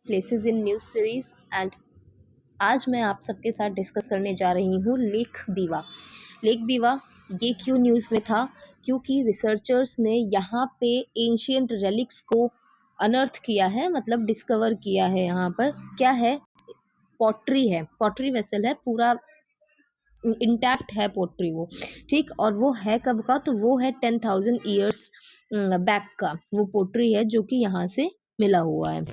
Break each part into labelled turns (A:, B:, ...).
A: Places in news series and आज मैं आप सबके साथ डिस्कस करने जा रही हूँ लेक बीवा। लेक बीवा ये क्यों न्यूज़ में था? क्योंकि रिसर्चर्स ने यहाँ पे एंशियंट रेलिक्स को अनर्थ किया है, मतलब डिस्कवर किया है। यहाँ पर क्या है? पॉटरी है, पॉटरी वेसल है, पूरा इंटैक्ट है पोट्री वो, ठीक। और वो है कब का? तो वो है 10,000 ईयर्स बैक का वो पोट्री है जो कि यहाँ से मिला हुआ है,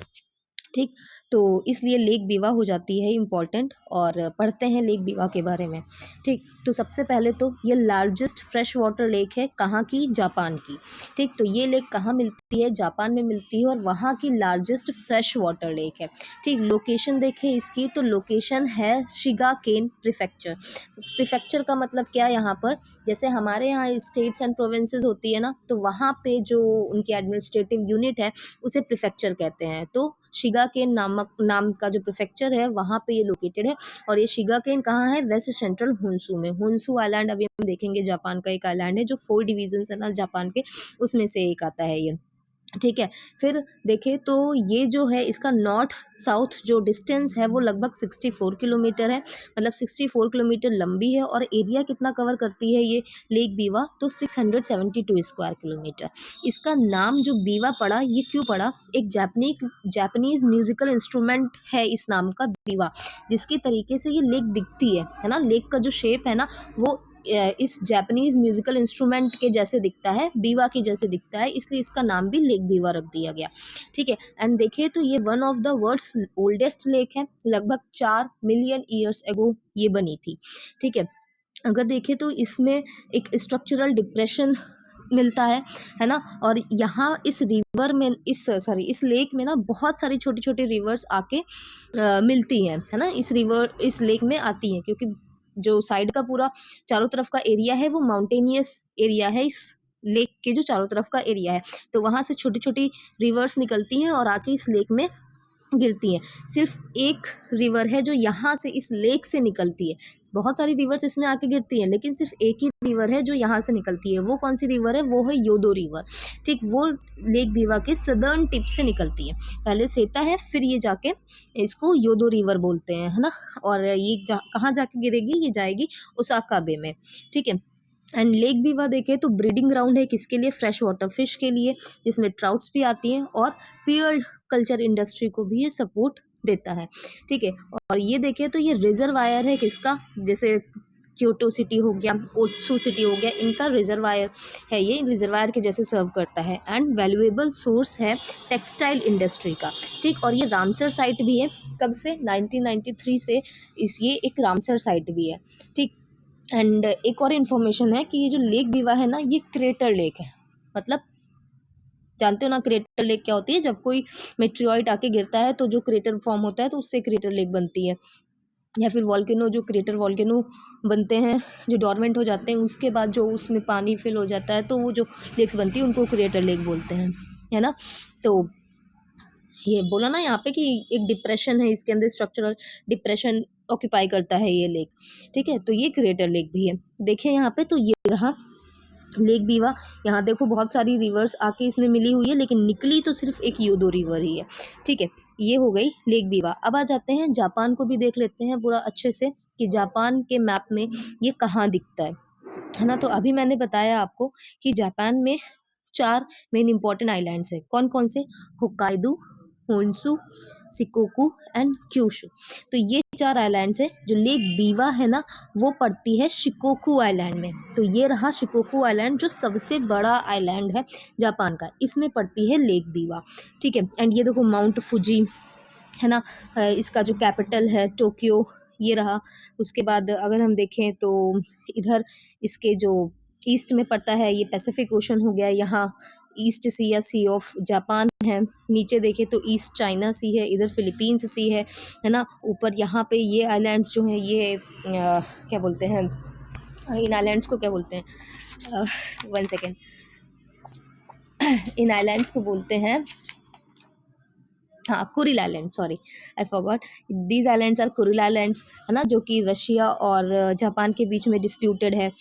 A: ठीक। तो इसलिए लेक बीवा हो जाती है इम्पॉर्टेंट। और पढ़ते हैं लेक बीवा के बारे में, ठीक। तो सबसे पहले तो ये लार्जेस्ट फ्रेश वाटर लेक है, कहाँ की? जापान की, ठीक। तो ये लेक कहाँ मिलती है? जापान में मिलती है और वहाँ की लार्जेस्ट फ्रेश वाटर लेक है, ठीक। लोकेशन देखें इसकी, तो लोकेशन है शिगाकेन प्रीफेक्चर। प्रीफेक्चर का मतलब क्या? यहाँ पर जैसे हमारे यहाँ स्टेट्स एंड प्रोविंसेस होती है ना, तो वहाँ पे जो उनकी एडमिनिस्ट्रेटिव यूनिट है उसे प्रीफेक्चर कहते हैं। तो शिगाकेन नाम का जो प्रीफेक्चर है वहाँ पे ये लोकेटेड है। और ये शिगाकेन कहाँ है? वेस्ट सेंट्रल होन्सू में। होन्सू आइलैंड अभी हम देखेंगे, जापान का एक आइलैंड है जो 4 डिवीजन है ना जापान के, उसमें से एक आता है ये, ठीक है। फिर देखें तो ये जो है इसका नॉर्थ साउथ जो डिस्टेंस है वो लगभग 64 किलोमीटर है, मतलब 64 किलोमीटर लंबी है। और एरिया कितना कवर करती है ये लेक बीवा? तो 672 स्क्वायर किलोमीटर। इसका नाम जो बीवा पड़ा, ये क्यों पड़ा? एक जापानीज म्यूजिकल इंस्ट्रूमेंट है इस नाम का बीवा, जिसकी तरीके से ये लेक दिखती है ना। लेक का जो शेप है ना वो इस जापानीज म्यूजिकल इंस्ट्रूमेंट के जैसे दिखता है, बीवा के जैसे दिखता है, इसलिए इसका नाम भी लेक बीवा रख दिया गया, ठीक है। एंड देखिए तो ये one of the world's oldest lake है, लगभग 4 मिलियन ईयर्स एगो ये बनी थी, ठीक है। अगर देखें तो इसमें एक स्ट्रक्चरल डिप्रेशन मिलता है ना। और यहाँ इस रिवर में इस लेक में ना बहुत सारी छोटी छोटी रिवर्स आके मिलती हैं, है ना। इस लेक में आती हैं क्योंकि जो साइड का पूरा चारों तरफ का एरिया है वो माउंटेनियस एरिया है। इस लेक के जो चारों तरफ का एरिया है, तो वहाँ से छोटी छोटी रिवर्स निकलती हैं और आके इस लेक में गिरती हैं। सिर्फ एक रिवर है जो यहाँ से इस लेक से निकलती है, बहुत सारी रिवर्स इसमें आके गिरती हैं लेकिन सिर्फ एक ही रिवर है जो यहाँ से निकलती है। वो कौन सी रिवर है? वो है योदो रिवर, ठीक। वो लेक बीवा के सदर्न टिप से निकलती है, पहले सेता है फिर ये जाके इसको योदो रिवर बोलते हैं, है ना। और ये कहाँ जाके गिरेगी? ये जाएगी ओसाका बे में, ठीक है। एंड लेक बीवा देखें तो ब्रीडिंग ग्राउंड है किसके लिए? फ्रेश वाटर फिश के लिए, जिसमें ट्राउट्स भी आती हैं और पियर्ड कल्चर इंडस्ट्री को भी ये सपोर्ट देता है, ठीक है। और ये देखें तो ये रिजर्वायर है किसका? जैसे क्योटो सिटी हो गया, ओत्सु सिटी हो गया, इनका रिजर्वायर है, ये रिजर्वायर के जैसे सर्व करता है। एंड वैल्यूएबल सोर्स है टेक्सटाइल इंडस्ट्री का, ठीक। और ये रामसर साइट भी है, कब से? 1993 से ये एक रामसर साइट भी है, ठीक। एंड एक और इन्फॉर्मेशन है कि ये जो लेक बीवा है ना, ये क्रेटर लेक है। मतलब जानते हो ना क्रेटर लेक क्या होती है? जब कोई मेट्रोइड आके गिरता है तो जो क्रेटर फॉर्म होता है तो उससे क्रेटर लेक बनती है। या फिर वॉल्केनो, जो क्रेटर वॉल्केनो बनते हैं जो डॉर्मेंट हो जाते हैं, उसके बाद जो उसमें पानी फिल हो जाता है तो वो जो लेक्स बनती है उनको क्रेटर लेक बोलते हैं, है ना। तो ये बोला ना यहाँ पे कि एक डिप्रेशन है इसके अंदर, स्ट्रक्चरल डिप्रेशन ऑक्यूपाई करता है ये लेक, ठीक है। तो ये क्रेटर लेक भी है। देखिए यहाँ पे तो ये रहा लेक बीवा। यहाँ देखो बहुत सारी रिवर्स आके इसमें मिली हुई है लेकिन निकली तो सिर्फ एक योदो रिवर ही है, ठीक है। ये हो गई लेक बीवा। अब आ जाते हैं जापान को भी देख लेते हैं पूरा अच्छे से कि जापान के मैप में ये कहाँ दिखता है ना। तो अभी मैंने बताया आपको कि जापान में 4 मेन इंपॉर्टेंट आइलैंड्स है। कौन कौन से? Hokkaido, Honshu, Shikoku and Kyushu. तो ये 4 आइलैंड्स है। जो लेक बीवा है ना वो पड़ती है शिकोकू आइलैंड में। तो ये रहा शिकोकू आइलैंड जो सबसे बड़ा आइलैंड है जापान का, इसमें पड़ती है लेक बीवा, ठीक है। एंड ये देखो माउंट फुजी है ना, इसका जो कैपिटल है टोक्यो, ये रहा। उसके बाद अगर हम देखें तो इधर इसके जो ईस्ट में पड़ता है ये पैसिफिक ओशन हो गया, यहाँ ईस्ट सी या सी ऑफ जापान है। नीचे देखें तो ईस्ट चाइना सी है, इधर फिलीपींस सी है ना। ऊपर यहाँ पे ये आइलैंड्स जो हैं ये क्या बोलते हैं, इन आइलैंड्स को क्या बोलते हैं? 1 सेकेंड, इन आइलैंड्स को बोलते हैं, हाँ, Kuril island, sorry I forgot. These islands are Kuril islands, है ना, जो कि रशिया और जापान के बीच में डिस्प्यूटेड है।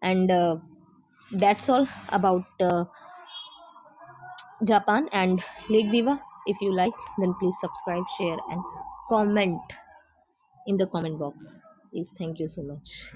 A: And that's all about Japan and Lake Viva. If you like, then please subscribe, share, and comment in the comment box. Please, thank you so much.